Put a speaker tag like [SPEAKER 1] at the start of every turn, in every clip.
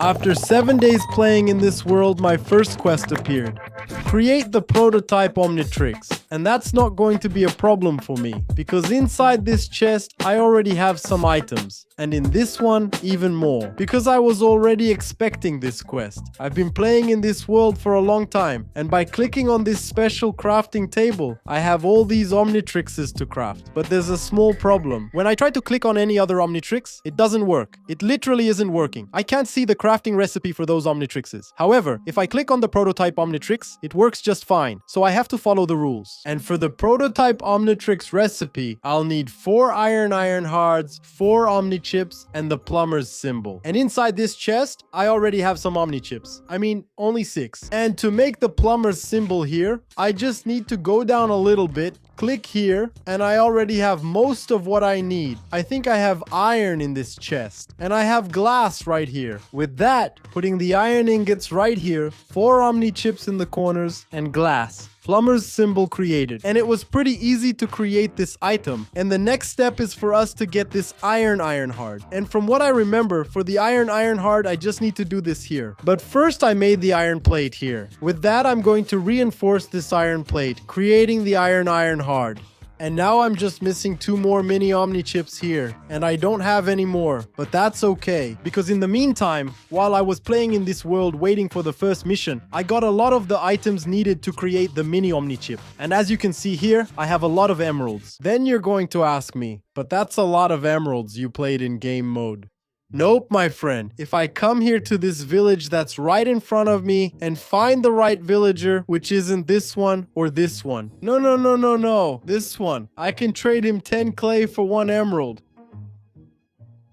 [SPEAKER 1] After 7 days playing in this world, my first quest appeared. Create the prototype Omnitrix. And that's not going to be a problem for me, because inside this chest, I already have some items. And in this one, even more. Because I was already expecting this quest. I've been playing in this world for a long time, and by clicking on this special crafting table, I have all these Omnitrixes to craft. But there's a small problem. When I try to click on any other Omnitrix, it doesn't work. It literally isn't working. I can't see the crafting recipe for those Omnitrixes. However, if I click on the prototype Omnitrix, it works just fine. So I have to follow the rules. And for the prototype Omnitrix recipe, I'll need 4 iron hearts, 4 Omnichips, and the plumber's symbol. And inside this chest, I already have some Omnichips. I mean, only 6. And to make the plumber's symbol here, I just need to go down a little bit, click here, and I already have most of what I need. I think I have iron in this chest, and I have glass right here. With that, putting the iron ingots right here, 4 Omnichips in the corners, and glass. Plumber's symbol created. And it was pretty easy to create this item. And the next step is for us to get this iron heart. And from what I remember, for the iron heart, I just need to do this here. But first I made the iron plate here. With that, I'm going to reinforce this iron plate, creating the iron heart. And now I'm just missing 2 more mini Omnichips here, and I don't have any more, but that's okay, because in the meantime, while I was playing in this world waiting for the first mission, I got a lot of the items needed to create the mini Omnichip. And as you can see here, I have a lot of emeralds. Then you're going to ask me, but that's a lot of emeralds you played in game mode. Nope, my friend. If I come here to this village that's right in front of me and find the right villager, which isn't this one or this one. No. This one. I can trade him 10 clay for 1 emerald.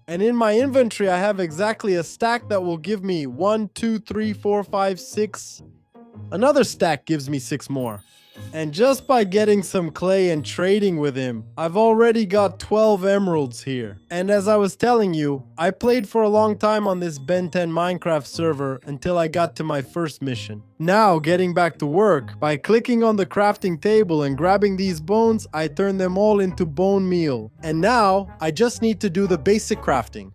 [SPEAKER 1] And in my inventory, I have exactly a stack that will give me 1, 2, 3, 4, 5, 6. Another stack gives me 6 more. And just by getting some clay and trading with him, I've already got 12 emeralds here. And as I was telling you, I played for a long time on this Ben 10 Minecraft server until I got to my first mission. Now, getting back to work, by clicking on the crafting table and grabbing these bones, I turn them all into bone meal. And now, I just need to do the basic crafting.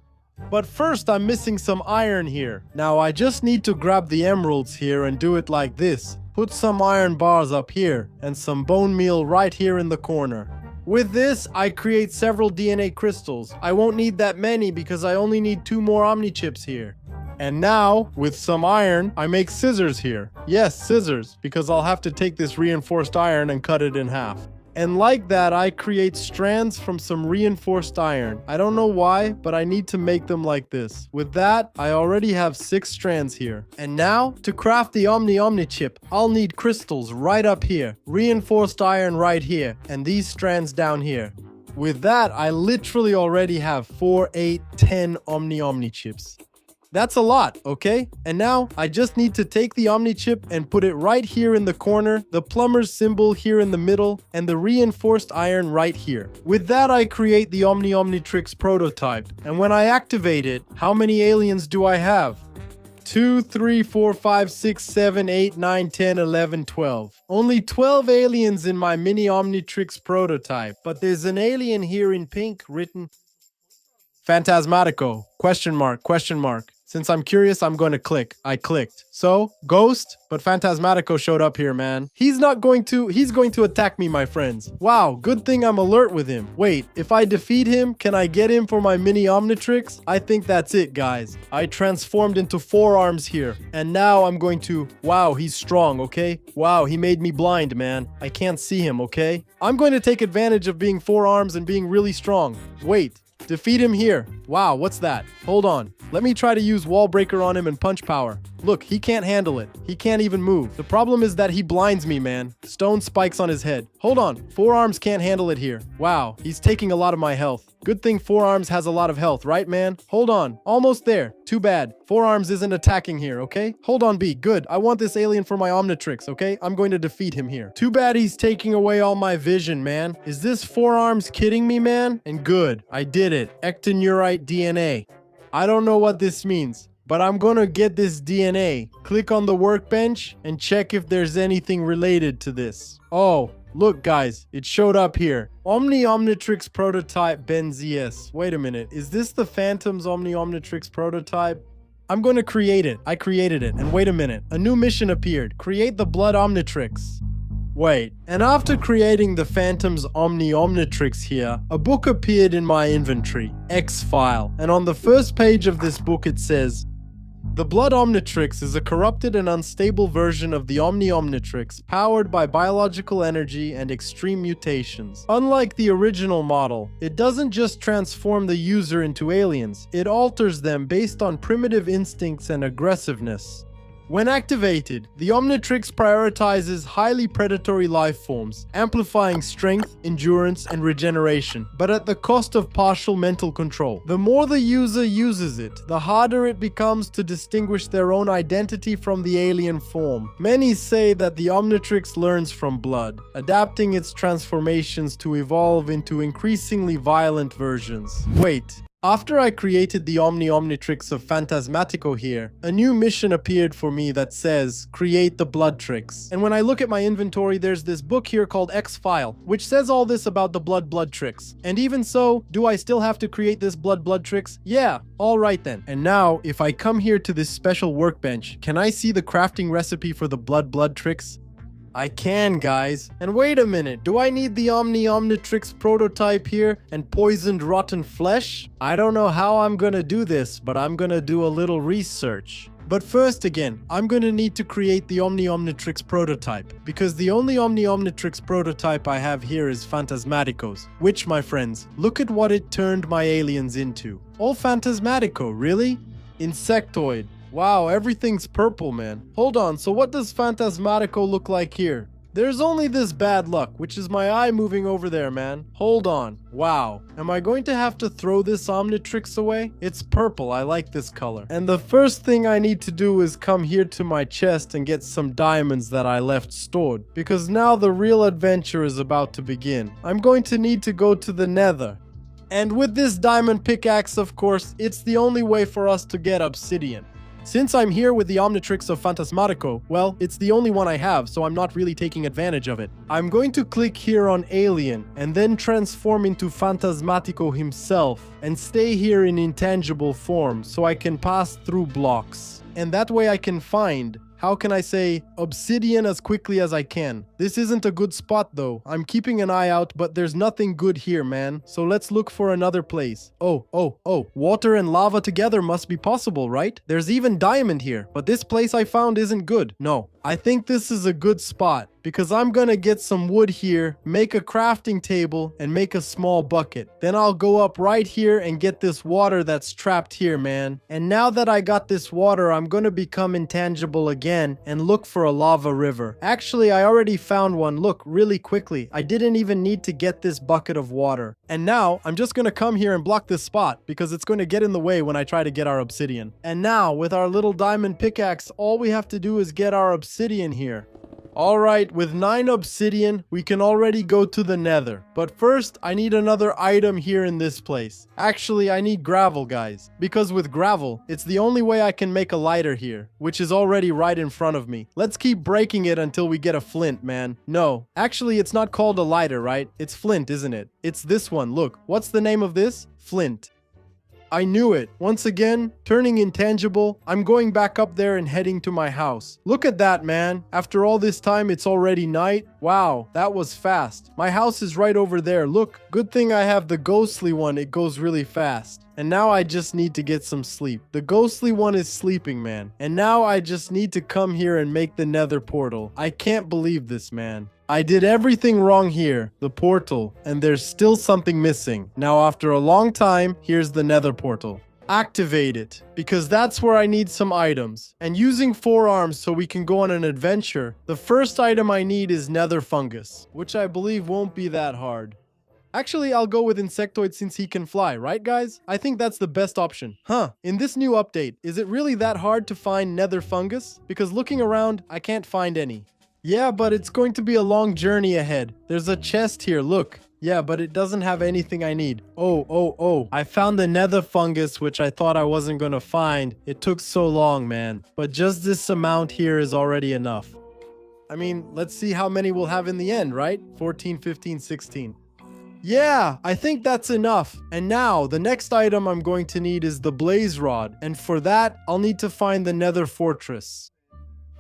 [SPEAKER 1] But first, I'm missing some iron here. Now, I just need to grab the emeralds here and do it like this. Put some iron bars up here and some bone meal right here in the corner. With this, I create several DNA crystals. I won't need that many because I only need 2 more Omnichips here. And now, with some iron, I make scissors here. Yes, scissors, because I'll have to take this reinforced iron and cut it in half. And like that, I create strands from some reinforced iron. I don't know why, but I need to make them like this. With that, I already have 6 strands here. And now, to craft the Omnichip, I'll need crystals right up here, reinforced iron right here, and these strands down here. With that, I literally already have 4, 8, 10 Omnichips. That's a lot, okay? And now, I just need to take the Omnichip and put it right here in the corner, the plumber's symbol here in the middle, and the reinforced iron right here. With that, I create the Omnitrix prototype. And when I activate it, how many aliens do I have? 2, 3, 4, 5, 6, 7, 8, 9, 10, 11, 12. Only 12 aliens in my mini Omnitrix prototype. But there's an alien here in pink written Phantasmatico, question mark. Since I'm curious, I'm going to click. I clicked. So, ghost, but Phantasmatico showed up here, man. He's going to attack me, my friends. Wow, good thing I'm alert with him. Wait, if I defeat him, can I get him for my mini Omnitrix? I think that's it, guys. I transformed into 4 arms here. And now I'm going to, wow, he's strong, okay? Wow, he made me blind, man. I can't see him, okay? I'm going to take advantage of being 4 arms and being really strong. Wait. Defeat him here. Wow, what's that? Hold on. Let me try to use wall breaker on him and punch power. Look, he can't handle it. He can't even move. The problem is that he blinds me, man. Stone spikes on his head. Hold on. 4 arms can't handle it here. Wow, he's taking a lot of my health. Good thing 4 arms has a lot of health, right, man? Hold on. Almost there. Too bad. 4 arms isn't attacking here, okay? Hold on, B. Good. I want this alien for my Omnitrix, okay? I'm going to defeat him here. Too bad he's taking away all my vision, man. Is this 4 arms kidding me, man? And good. I did it. Ectonurite DNA. I don't know what this means, but I'm gonna get this DNA. Click on the workbench and check if there's anything related to this. Oh, look guys, it showed up here. Omnitrix prototype Benzies. Wait a minute, is this the Phantom's Omnitrix prototype? I'm going to create it. I created it. And wait a minute. A new mission appeared. Create the Blood Omnitrix. Wait, and after creating the Phantom's Omnitrix here, a book appeared in my inventory, X file, and on the first page of this book it says, "The Blood Omnitrix is a corrupted and unstable version of the Omnitrix, powered by biological energy and extreme mutations. Unlike the original model, it doesn't just transform the user into aliens, it alters them based on primitive instincts and aggressiveness. When activated, the Omnitrix prioritizes highly predatory life forms, amplifying strength, endurance, and regeneration, but at the cost of partial mental control. The more the user uses it, the harder it becomes to distinguish their own identity from the alien form. Many say that the Omnitrix learns from blood, adapting its transformations to evolve into increasingly violent versions." Wait. After I created the Omnitrix of Phantasmatico here, a new mission appeared for me that says, "Create the Bloodtrix." And when I look at my inventory, there's this book here called X File, which says all this about the Bloodtrix. And even so, do I still have to create this Bloodtrix? Yeah, alright then. And now, if I come here to this special workbench, can I see the crafting recipe for the Bloodtrix? I can, guys. And wait a minute, do I need the Omnitrix prototype here and poisoned rotten flesh? I don't know how I'm gonna do this, but I'm gonna do a little research. But first again, I'm gonna need to create the Omnitrix prototype, because the only Omnitrix prototype I have here is Phantasmatico's, which, my friends, look at what it turned my aliens into. All Phantasmatico, really? Insectoid. Wow, everything's purple, man. Hold on, so what does Phantasmatico look like here? There's only this bad luck, which is my eye moving over there, man. Hold on. Wow. Am I going to have to throw this Omnitrix away? It's purple, I like this color. And the first thing I need to do is come here to my chest and get some diamonds that I left stored, because now the real adventure is about to begin. I'm going to need to go to the Nether. And with this diamond pickaxe, of course, it's the only way for us to get obsidian. Since I'm here with the Omnitrix of Phantasmatico, well, it's the only one I have, so I'm not really taking advantage of it. I'm going to click here on Alien, and then transform into Phantasmatico himself, and stay here in intangible form, so I can pass through blocks. And that way I can find, how can I say, obsidian as quickly as I can. This isn't a good spot though. I'm keeping an eye out, but there's nothing good here, man. So let's look for another place. Oh, water and lava together must be possible, right? There's even diamond here, but this place I found isn't good. No, I think this is a good spot, because I'm gonna get some wood here, make a crafting table, and make a small bucket. Then I'll go up right here and get this water that's trapped here, man. And now that I got this water, I'm gonna become intangible again and look for a lava river. Actually, I already found one, look, really quickly. I didn't even need to get this bucket of water. And now, I'm just gonna come here and block this spot, because it's gonna get in the way when I try to get our obsidian. And now, with our little diamond pickaxe, all we have to do is get our obsidian here. Alright, with 9 obsidian, we can already go to the Nether. But first, I need another item here in this place. Actually, I need gravel, guys. Because with gravel, it's the only way I can make a lighter here, which is already right in front of me. Let's keep breaking it until we get a flint, man. No, actually, it's not called a lighter, right? It's flint, isn't it? It's this one, look. What's the name of this? Flint. I knew it. Once again, turning intangible, I'm going back up there and heading to my house. Look at that, man. After all this time, it's already night. Wow, that was fast. My house is right over there. Look, good thing I have the ghostly one. It goes really fast. And now I just need to get some sleep. The ghostly one is sleeping, man. And now I just need to come here and make the Nether portal. I can't believe this, man. I did everything wrong here, the portal, and there's still something missing. Now after a long time, here's the Nether portal. Activate it, because that's where I need some items. And using 4 arms so we can go on an adventure, the first item I need is Nether fungus, which I believe won't be that hard. Actually, I'll go with Insectoid since he can fly, right guys? I think that's the best option. In this new update, is it really that hard to find Nether fungus? Because looking around, I can't find any. Yeah, but it's going to be a long journey ahead. There's a chest here, look. Yeah, but it doesn't have anything I need. Oh. I found the Nether fungus, which I thought I wasn't gonna find. It took so long, man. But just this amount here is already enough. I mean, let's see how many we'll have in the end, right? 14, 15, 16. Yeah, I think that's enough. And now, the next item I'm going to need is the blaze rod. And for that, I'll need to find the Nether fortress.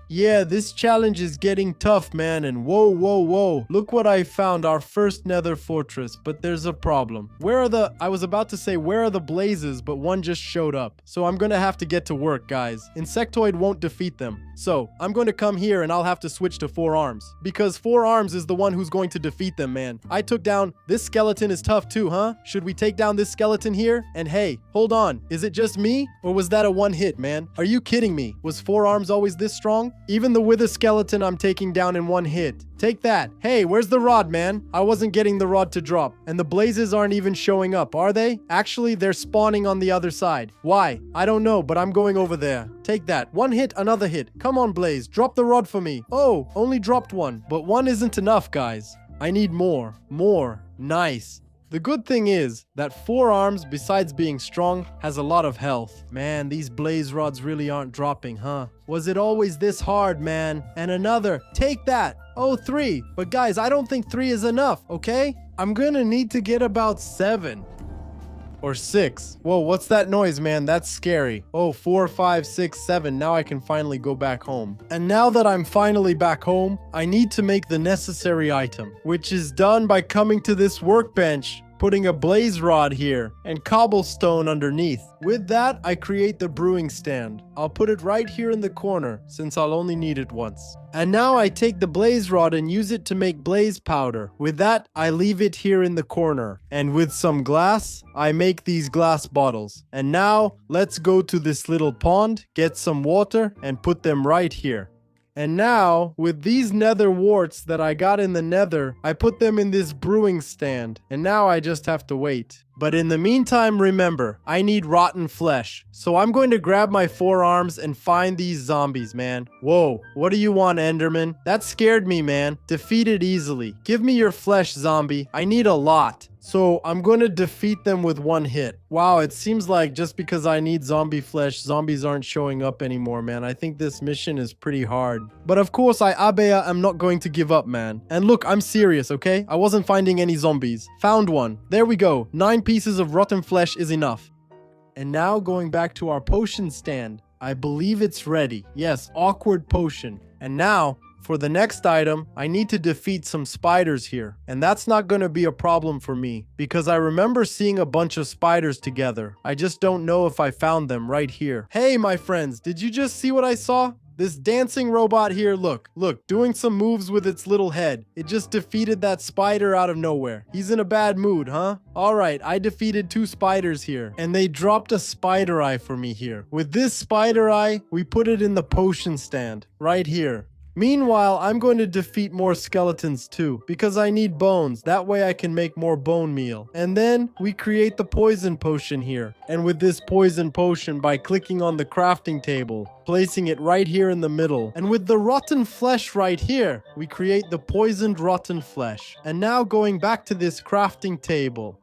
[SPEAKER 1] Yeah, this challenge is getting tough, man, and whoa. Look what I found, our first Nether fortress, but there's a problem. I was about to say, where are the blazes, but one just showed up. So I'm gonna have to get to work, guys. Insectoid won't defeat them. So I'm going to come here and I'll have to switch to 4 arms. Because 4 arms is the one who's going to defeat them, man. I took down, this skeleton is tough too, huh? Should we take down this skeleton here? And hey, hold on, is it just me? Or was that a one hit, man? Are you kidding me? Was 4 arms always this strong? Even the wither skeleton I'm taking down in one hit. Take that. Hey, where's the rod, man? I wasn't getting the rod to drop. And the blazes aren't even showing up, are they? Actually, they're spawning on the other side. Why? I don't know, but I'm going over there. Take that. One hit, another hit. Come on, Blaze. Drop the rod for me. Oh, only dropped one. But one isn't enough, guys. I need more. More. Nice. The good thing is that 4 arms, besides being strong, has a lot of health. Man, these blaze rods really aren't dropping, huh? Was it always this hard, man? And another. Take that. Oh, 3. But guys, I don't think 3 is enough, okay? I'm gonna need to get about 7. Or 6. Whoa, what's that noise, man? That's scary. Oh, 4, 5, 6, 7. Now I can finally go back home. And now that I'm finally back home, I need to make the necessary item, which is done by coming to this workbench, putting a blaze rod here, and cobblestone underneath. With that, I create the brewing stand. I'll put it right here in the corner, since I'll only need it once. And now I take the blaze rod and use it to make blaze powder. With that, I leave it here in the corner. And with some glass, I make these glass bottles. And now, let's go to this little pond, get some water, and put them right here. And now, with these nether warts that I got in the nether, I put them in this brewing stand. And now I just have to wait. But in the meantime, remember, I need rotten flesh. So I'm going to grab my 4 arms and find these zombies, man. Whoa, what do you want, Enderman? That scared me, man. Defeated easily. Give me your flesh, zombie. I need a lot. So I'm going to defeat them with 1 hit. Wow, it seems like just because I need zombie flesh, zombies aren't showing up anymore, man. I think this mission is pretty hard. But of course, I am not going to give up, man. And look, I'm serious, okay? I wasn't finding any zombies. Found one. There we go. 9 pieces of rotten flesh is enough. And now going back to our potion stand. I believe it's ready. Yes, awkward potion. And now, for the next item, I need to defeat some spiders here. And that's not going to be a problem for me, because I remember seeing a bunch of spiders together. I just don't know if I found them right here. Hey, my friends, did you just see what I saw? This dancing robot here, look, doing some moves with its little head. It just defeated that spider out of nowhere. He's in a bad mood, huh? Alright, I defeated 2 spiders here, and they dropped a spider eye for me here. With this spider eye, we put it in the potion stand, right here. Meanwhile, I'm going to defeat more skeletons too, because I need bones. That way I can make more bone meal. And then we create the poison potion here. And with this poison potion, by clicking on the crafting table, placing it right here in the middle. And with the rotten flesh right here, we create the poisoned rotten flesh. And now going back to this crafting table.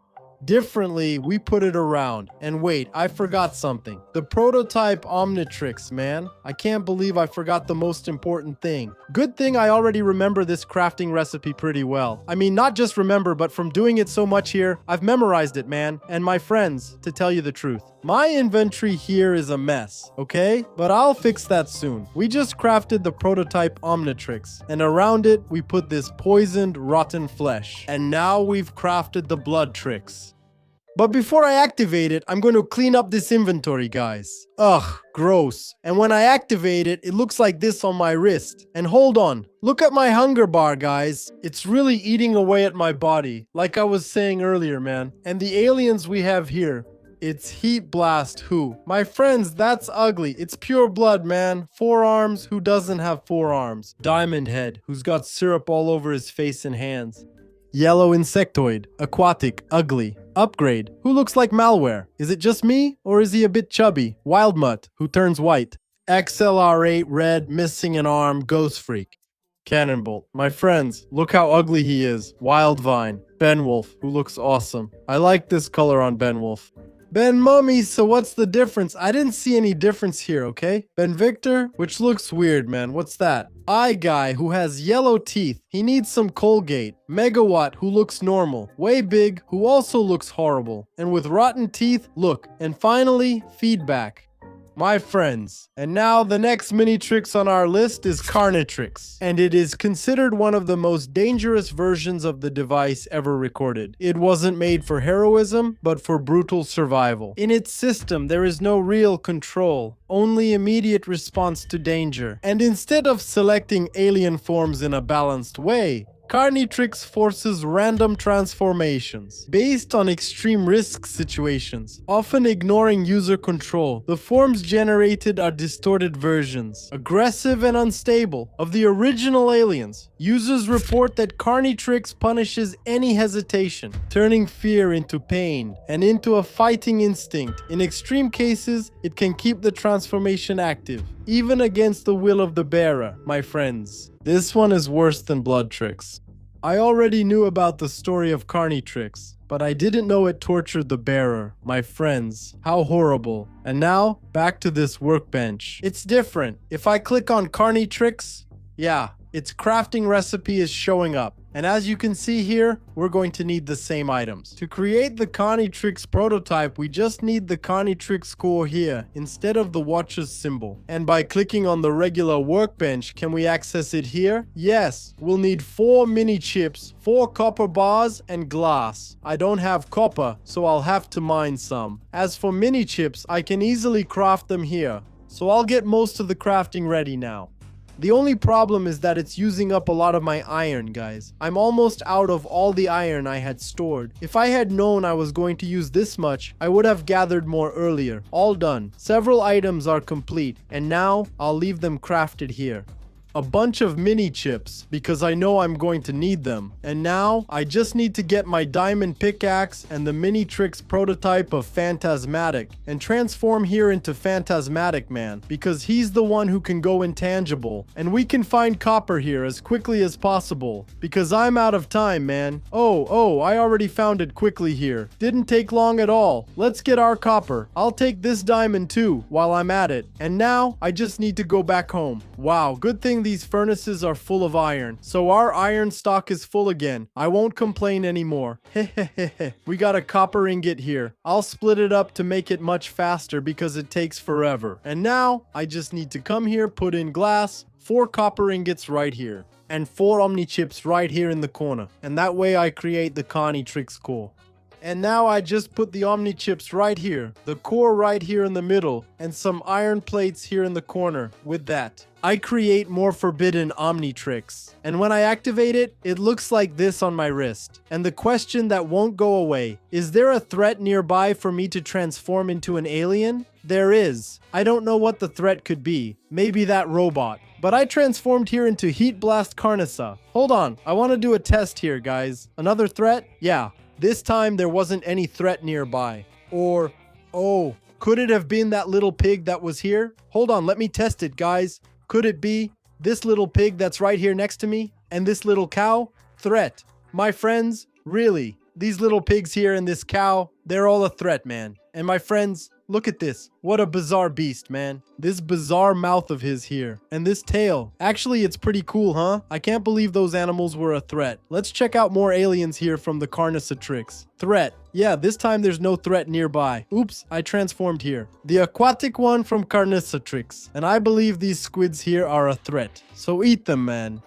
[SPEAKER 1] Differently, we put it around. And wait, I forgot something. The prototype Omnitrix, man. I can't believe I forgot the most important thing. Good thing I already remember this crafting recipe pretty well. I mean, not just remember, but from doing it so much here, I've memorized it, man. And my friends, to tell you the truth. My inventory here is a mess, okay? But I'll fix that soon. We just crafted the prototype Omnitrix, and around it, we put this poisoned, rotten flesh. And now we've crafted the Bloodtrix. But before I activate it, I'm going to clean up this inventory, guys. Ugh, gross. And when I activate it, it looks like this on my wrist. And hold on, look at my hunger bar, guys. It's really eating away at my body, like I was saying earlier, man. And the aliens we have here, it's Heat Blast who? My friends, that's ugly. It's pure blood, man. 4 arms, who doesn't have 4 arms? Diamond Head, who's got syrup all over his face and hands. Yellow Insectoid, aquatic, ugly. Upgrade, who looks like malware? Is it just me, or is he a bit chubby? Wild Mutt, who turns white. XLR8 red, missing an arm, Ghostfreak. Cannonbolt, my friends, look how ugly he is. Wild Vine, Benwolf, who looks awesome. I like this color on Benwolf. Ben Mummy, so what's the difference? I didn't see any difference here, okay? Ben Victor, which looks weird, man. What's that? Eye Guy, who has yellow teeth. He needs some Colgate. Megawatt, who looks normal. Way Big, who also looks horrible. And with rotten teeth, look. And finally, Feedback. My friends, and now the next Omnitrix on our list is Carnitrix, and it is considered one of the most dangerous versions of the device ever recorded. It wasn't made for heroism, but for brutal survival. In its system, there is no real control, only immediate response to danger. And instead of selecting alien forms in a balanced way, Carnitrix forces random transformations based on extreme risk situations, often ignoring user control. The forms generated are distorted versions, aggressive and unstable, of the original aliens. Users report that Carnitrix punishes any hesitation, turning fear into pain and into a fighting instinct. In extreme cases, it can keep the transformation active, even against the will of the bearer, my friends. This one is worse than Bloodtrix. I already knew about the story of Carnitrix, but I didn't know it tortured the bearer, my friends. How horrible. And now, back to this workbench. It's different. If I click on Carnitrix, yeah, its crafting recipe is showing up. And as you can see here, we're going to need the same items. To create the Carnitrix prototype, we just need the Carnitrix core here, instead of the watch's symbol. And by clicking on the regular workbench, can we access it here? Yes, we'll need 4 mini chips, 4 copper bars, and glass. I don't have copper, so I'll have to mine some. As for mini chips, I can easily craft them here. So I'll get most of the crafting ready now. The only problem is that it's using up a lot of my iron, guys. I'm almost out of all the iron I had stored. If I had known I was going to use this much, I would have gathered more earlier. All done. Several items are complete, and now I'll leave them crafted here. A bunch of mini chips, because I know I'm going to need them. And now, I just need to get my diamond pickaxe and the Omnitrix prototype of Phantasmatic, and transform here into Phantasmatic Man, because he's the one who can go intangible. And we can find copper here as quickly as possible, because I'm out of time, man. Oh, I already found it quickly here. Didn't take long at all. Let's get our copper. I'll take this diamond too, while I'm at it. And now, I just need to go back home. Wow, good thing these furnaces are full of iron, so our iron stock is full again. I won't complain anymore. Hehehehe. We got a copper ingot here. I'll split it up to make it much faster because it takes forever. And now, I just need to come here, put in glass, 4 copper ingots right here, and 4 Omni chips right here in the corner. And that way I create the Carnitrix core. And now I just put the Omni chips right here, the core right here in the middle, and some iron plates here in the corner. With that, I create more forbidden Omnitrix. And when I activate it, it looks like this on my wrist. And the question that won't go away, is there a threat nearby for me to transform into an alien? There is. I don't know what the threat could be. Maybe that robot. But I transformed here into Heat Blast Carnissa. Hold on, I want to do a test here, guys. Another threat? Yeah. This time there wasn't any threat nearby. Or, oh, could it have been that little pig that was here? Hold on, let me test it, guys. Could it be this little pig that's right here next to me? And this little cow? Threat. My friends, really, these little pigs here and this cow, they're all a threat, man. And my friends, look at this. What a bizarre beast, man. This bizarre mouth of his here. And this tail. Actually, it's pretty cool, huh? I can't believe those animals were a threat. Let's check out more aliens here from the Carnitrix. Threat. Yeah, this time there's no threat nearby. Oops, I transformed here. The aquatic one from Carnitrix. And I believe these squids here are a threat. So eat them, man.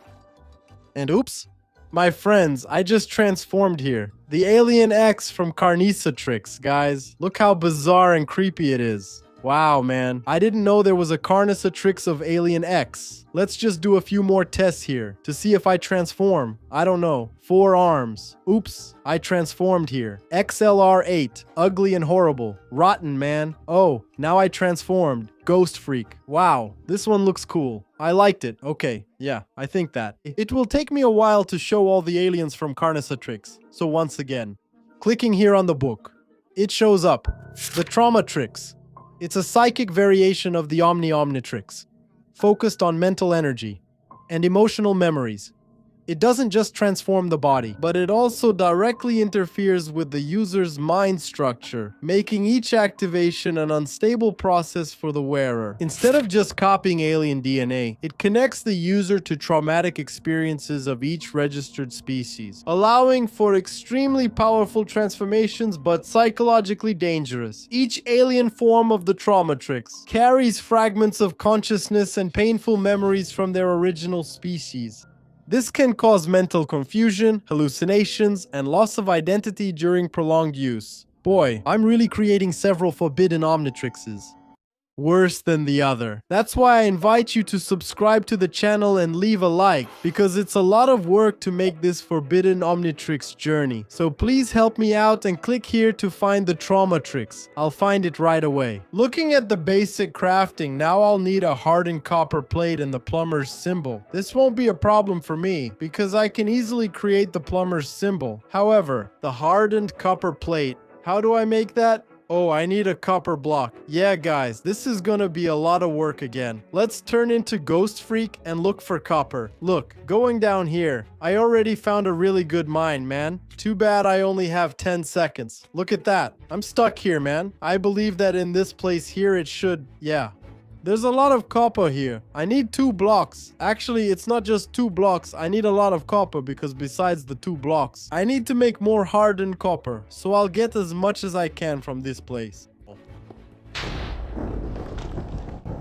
[SPEAKER 1] And oops. My friends, I just transformed here. The Alien X from Carnitrix, guys. Look how bizarre and creepy it is. Wow, man. I didn't know there was a Carnitrix of Alien X. Let's just do a few more tests here to see if I transform. I don't know. 4 arms. Oops, I transformed here. XLR8. Ugly and horrible. Rotten, man. Oh, now I transformed. Ghostfreak. Wow, this one looks cool. I liked it. Okay, yeah, I think that. It will take me a while to show all the aliens from Carnitrix. So once again, clicking here on the book, it shows up. The Traumatrix. It's a psychic variation of the Omnitrix, focused on mental energy and emotional memories. It doesn't just transform the body, but it also directly interferes with the user's mind structure, making each activation an unstable process for the wearer. Instead of just copying alien DNA, it connects the user to traumatic experiences of each registered species, allowing for extremely powerful transformations but psychologically dangerous. Each alien form of the Traumatrix carries fragments of consciousness and painful memories from their original species. This can cause mental confusion, hallucinations, and loss of identity during prolonged use. Boy, I'm really creating several forbidden Omnitrixes. Worse than the other. That's why I invite you to subscribe to the channel and leave a like, because it's a lot of work to make this forbidden Omnitrix journey. So please help me out and click here to find the Traumatrix. I'll find it right away. Looking at the basic crafting, now I'll need a hardened copper plate and the plumber's symbol. This won't be a problem for me, because I can easily create the plumber's symbol. However, the hardened copper plate, how do I make that? Oh, I need a copper block. Yeah, guys, this is gonna be a lot of work again. Let's turn into Ghostfreak and look for copper. Look, going down here, I already found a really good mine, man. Too bad I only have 10 seconds. Look at that. I'm stuck here, man. I believe that in this place here it should, yeah. There's a lot of copper here. I need 2 blocks. Actually, it's not just 2 blocks. I need a lot of copper because besides the 2 blocks, I need to make more hardened copper. So I'll get as much as I can from this place.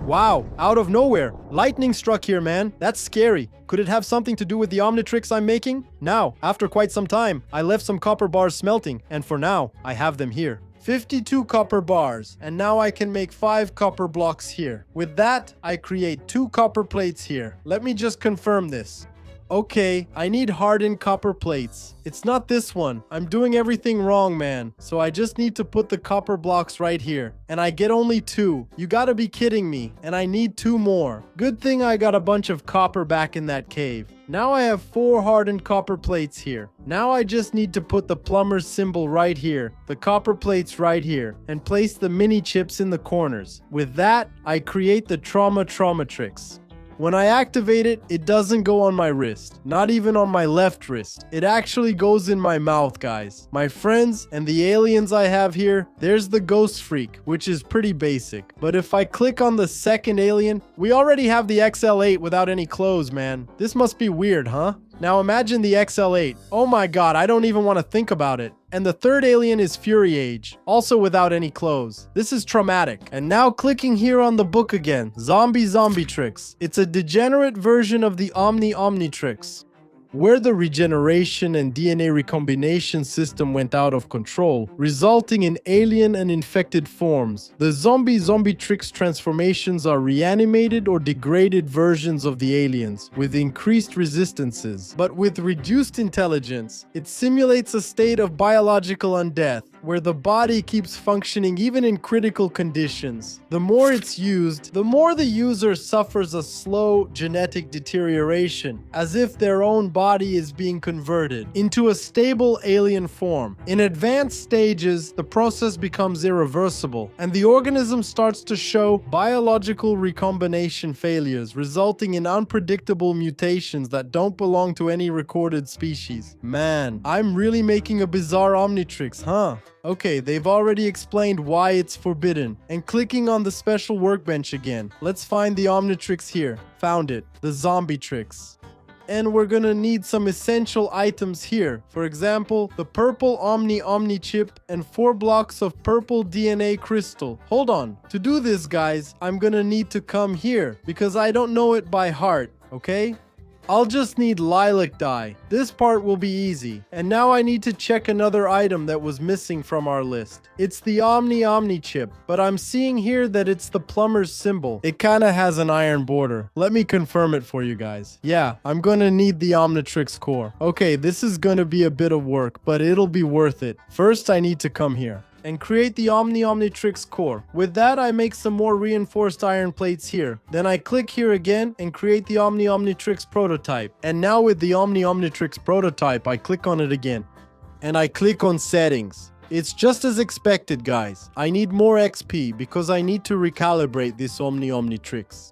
[SPEAKER 1] Wow, out of nowhere. Lightning struck here, man. That's scary. Could it have something to do with the Omnitrix I'm making? Now, after quite some time, I left some copper bars smelting, and for now, I have them here. 52 copper bars, and now I can make 5 copper blocks here. With that, I create 2 copper plates here. Let me just confirm this. Okay, I need hardened copper plates. It's not this one. I'm doing everything wrong, man. So I just need to put the copper blocks right here. And I get only 2. You gotta be kidding me. And I need 2 more. Good thing I got a bunch of copper back in that cave. Now I have 4 hardened copper plates here. Now I just need to put the plumber's symbol right here, the copper plates right here, and place the mini chips in the corners. With that, I create the Traumatrix. When I activate it, it doesn't go on my wrist, not even on my left wrist. It actually goes in my mouth, guys. My friends and the aliens I have here, there's the Ghostfreak, which is pretty basic. But if I click on the second alien, we already have the XL8 without any clothes, man. This must be weird, huh? Now imagine the XL8. Oh my god, I don't even want to think about it. And the third alien is Fury Age, also without any clothes. This is traumatic. And now clicking here on the book again, Zombitrix. It's a degenerate version of the Omnitrix. Where the regeneration and DNA recombination system went out of control, resulting in alien and infected forms. The Zombitrix transformations are reanimated or degraded versions of the aliens, with increased resistances. But with reduced intelligence, it simulates a state of biological undeath, where the body keeps functioning even in critical conditions. The more it's used, the more the user suffers a slow genetic deterioration, as if their own body is being converted into a stable alien form. In advanced stages, the process becomes irreversible, and the organism starts to show biological recombination failures, resulting in unpredictable mutations that don't belong to any recorded species. Man, I'm really making a bizarre Omnitrix, huh? Okay, they've already explained why it's forbidden. And clicking on the special workbench again, let's find the Omnitrix here. Found it, the Zombitrix. And we're gonna need some essential items here. For example, the purple Omni chip and 4 blocks of purple DNA crystal. Hold on, to do this guys, I'm gonna need to come here because I don't know it by heart, okay? I'll just need lilac dye. This part will be easy. And now I need to check another item that was missing from our list. It's the Omni chip, but I'm seeing here that it's the plumber's symbol. It kinda has an iron border. Let me confirm it for you guys. Yeah, I'm gonna need the Omnitrix core. Okay, this is gonna be a bit of work, but it'll be worth it. First, I need to come here and create the Omnitrix core. With that, I make some more reinforced iron plates here. Then I click here again and create the Omnitrix prototype. And now with the Omnitrix prototype, I click on it again. And I click on settings. It's just as expected, guys. I need more XP because I need to recalibrate this Omnitrix.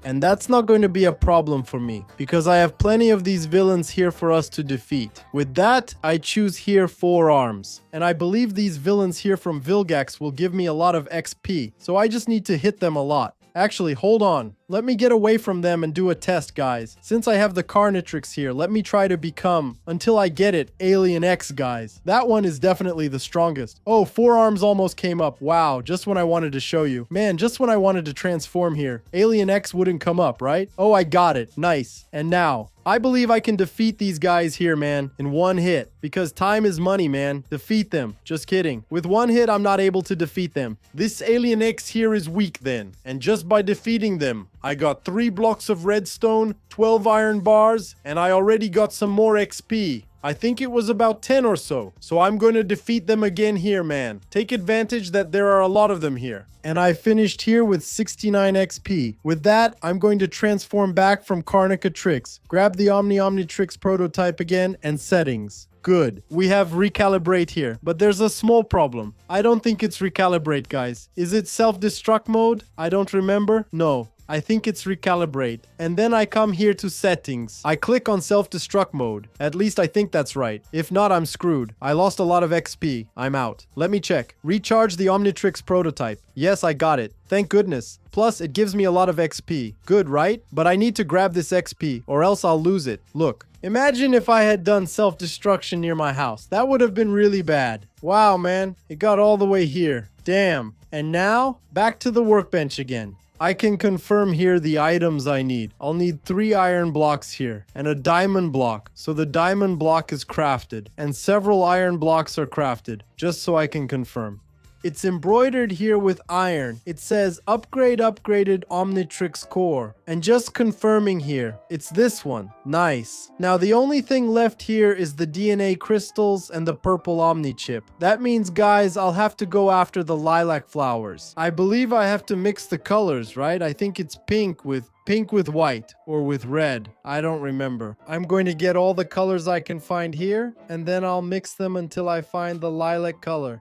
[SPEAKER 1] And that's not going to be a problem for me, because I have plenty of these villains here for us to defeat. With that, I choose here 4 arms. And I believe these villains here from Vilgax will give me a lot of XP, so I just need to hit them a lot. Actually, hold on. Let me get away from them and do a test, guys. Since I have the Carnitricks here, let me try to become, until I get it, Alien X, guys. That one is definitely the strongest. Oh, 4 arms almost came up. Wow, just when I wanted to show you. Man, just when I wanted to transform here. Alien X wouldn't come up, right? Oh, I got it. Nice. And now, I believe I can defeat these guys here, man, in 1 hit. Because time is money, man. Defeat them. Just kidding. With 1 hit, I'm not able to defeat them. This Alien X here is weak then. And just by defeating them, I got 3 blocks of redstone, 12 iron bars, and I already got some more XP. I think it was about 10 or so. So I'm going to defeat them again here, man. Take advantage that there are a lot of them here. And I finished here with 69 XP. With that, I'm going to transform back from Carnitricks. Grab the Omnitrix prototype again and settings. Good. We have recalibrate here, but there's a small problem. I don't think it's recalibrate, guys. Is it self-destruct mode? I don't remember. No. I think it's recalibrate. And then I come here to settings. I click on self-destruct mode. At least I think that's right. If not, I'm screwed. I lost a lot of XP. I'm out. Let me check. Recharge the Omnitrix prototype. Yes, I got it. Thank goodness. Plus, it gives me a lot of XP. Good, right? But I need to grab this XP or else I'll lose it. Look. Imagine if I had done self-destruction near my house. That would have been really bad. Wow, man. It got all the way here. Damn. And now, back to the workbench again. I can confirm here the items I need. I'll need 3 iron blocks here and a diamond block. So the diamond block is crafted and several iron blocks are crafted, just so I can confirm. It's embroidered here with iron. It says upgraded Omnitrix core. And just confirming here, it's this one. Nice. Now the only thing left here is the DNA crystals and the purple Omni chip. That means, guys, I'll have to go after the lilac flowers. I believe I have to mix the colors, right? I think it's pink with white or with red. I don't remember. I'm going to get all the colors I can find here and then I'll mix them until I find the lilac color.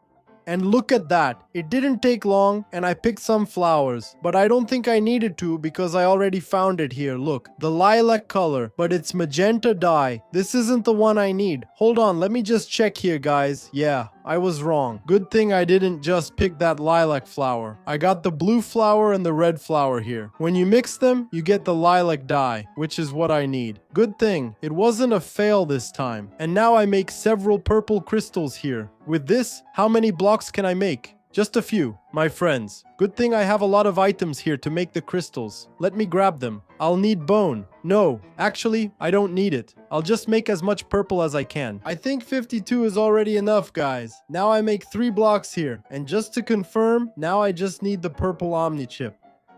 [SPEAKER 1] And look at that, it didn't take long and I picked some flowers, but I don't think I needed to because I already found it here. Look, the lilac color, but it's magenta dye. This isn't the one I need. Hold on, let me just check here, guys. Yeah, I was wrong. Good thing I didn't just pick that lilac flower. I got the blue flower and the red flower here. When you mix them, you get the lilac dye, which is what I need. Good thing, it wasn't a fail this time. And now I make several purple crystals here. With this, how many blocks can I make? Just a few, my friends. Good thing I have a lot of items here to make the crystals. Let me grab them. I'll need bone. No, actually, I don't need it. I'll just make as much purple as I can. I think 52 is already enough, guys. Now I make 3 blocks here. And just to confirm, now I just need the purple Omni chip.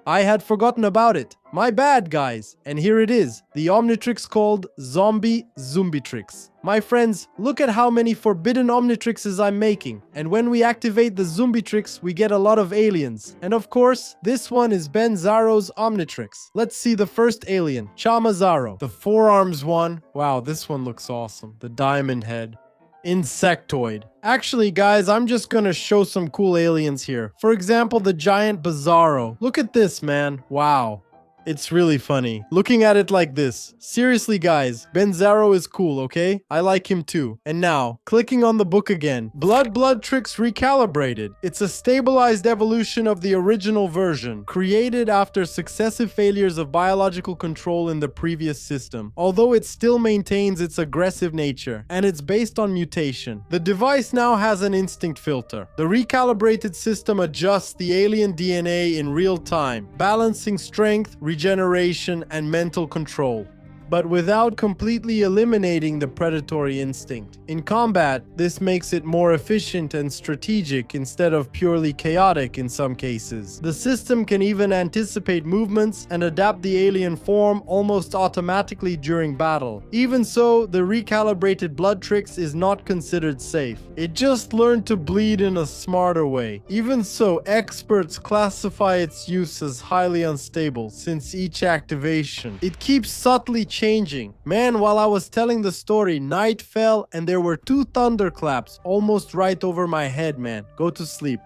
[SPEAKER 1] I had forgotten about it. My bad, guys. And here it is, the Omnitrix called Zombitrix. My friends, look at how many forbidden Omnitrixes I'm making. And when we activate the Zombitrix, we get a lot of aliens. And of course, this one is Benzaro's Omnitrix. Let's see the first alien, Chamazaro. The 4 arms one. Wow, this one looks awesome. The diamond head. Insectoid. Actually, guys, I'm just gonna show some cool aliens here. For example, the giant Bizarro. Look at this, man. Wow. It's really funny. Looking at it like this. Seriously, guys, Benzarow is cool, okay? I like him too. And now, clicking on the book again. Bloodtrix Recalibrated. It's a stabilized evolution of the original version, created after successive failures of biological control in the previous system. Although it still maintains its aggressive nature, and it's based on mutation. The device now has an instinct filter. The recalibrated system adjusts the alien DNA in real time, balancing strength, regeneration, and mental control, but without completely eliminating the predatory instinct. In combat, this makes it more efficient and strategic instead of purely chaotic in some cases. The system can even anticipate movements and adapt the alien form almost automatically during battle. Even so, the recalibrated Bloodtrix is not considered safe. It just learned to bleed in a smarter way. Even so, experts classify its use as highly unstable since each activation. It keeps subtly changing. Man, while I was telling the story, night fell and there were 2 thunderclaps almost right over my head, man. Go to sleep.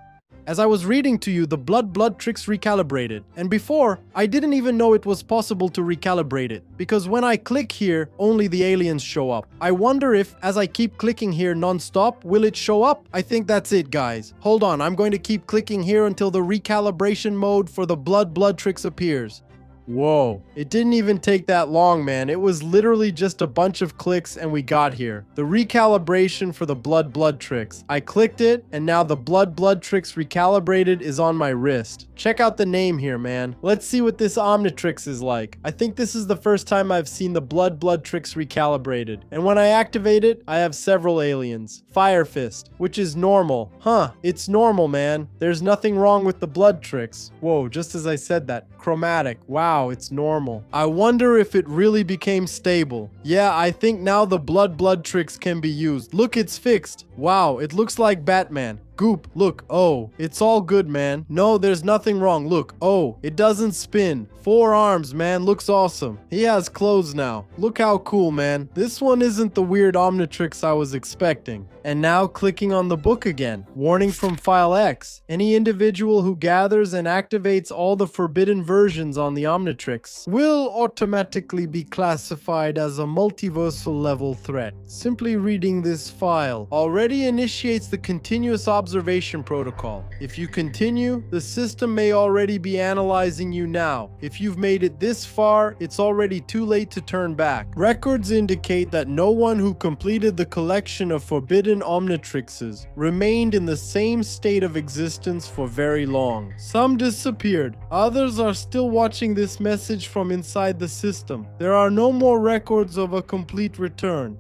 [SPEAKER 1] As I was reading to you, the Bloodtrix recalibrated. And before, I didn't even know it was possible to recalibrate it, because when I click here, only the aliens show up. I wonder if, as I keep clicking here non-stop, will it show up? I think that's it, guys. Hold on, I'm going to keep clicking here until the recalibration mode for the Bloodtrix appears. Whoa, it didn't even take that long, man. It was literally just a bunch of clicks and we got here. The recalibration for the Bloodtrix. I clicked it and now the Bloodtrix recalibrated is on my wrist. Check out the name here, man. Let's see what this Omnitrix is like. I think this is the first time I've seen the Bloodtrix recalibrated. And when I activate it, I have several aliens. Fire Fist, which is normal. Huh, it's normal, man. There's nothing wrong with the Bloodtrix. Whoa, just as I said that. Chromatic. Wow, it's normal. I wonder if it really became stable. Yeah, I think now the Bloodtrix can be used. Look, it's fixed. Wow, it looks like Batman. Goop, look, oh, it's all good, man. No, there's nothing wrong. Look, oh, it doesn't spin. 4 arms, man, looks awesome. He has clothes now. Look how cool, man. This one isn't the weird Omnitrix I was expecting. And now clicking on the book again. Warning from File X. Any individual who gathers and activates all the forbidden versions on the Omnitrix will automatically be classified as a multiversal level threat. Simply reading this file already initiates the continuous observation protocol. If you continue, the system may already be analyzing you now. If you've made it this far, it's already too late to turn back. Records indicate that no one who completed the collection of forbidden Omnitrixes remained in the same state of existence for very long. Some disappeared. Others are still watching this message from inside the system. There are no more records of a complete return.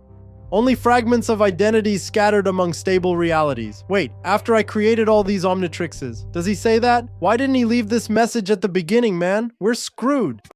[SPEAKER 1] Only fragments of identities scattered among stable realities. Wait, after I created all these Omnitrixes, does he say that? Why didn't he leave this message at the beginning, man? We're screwed.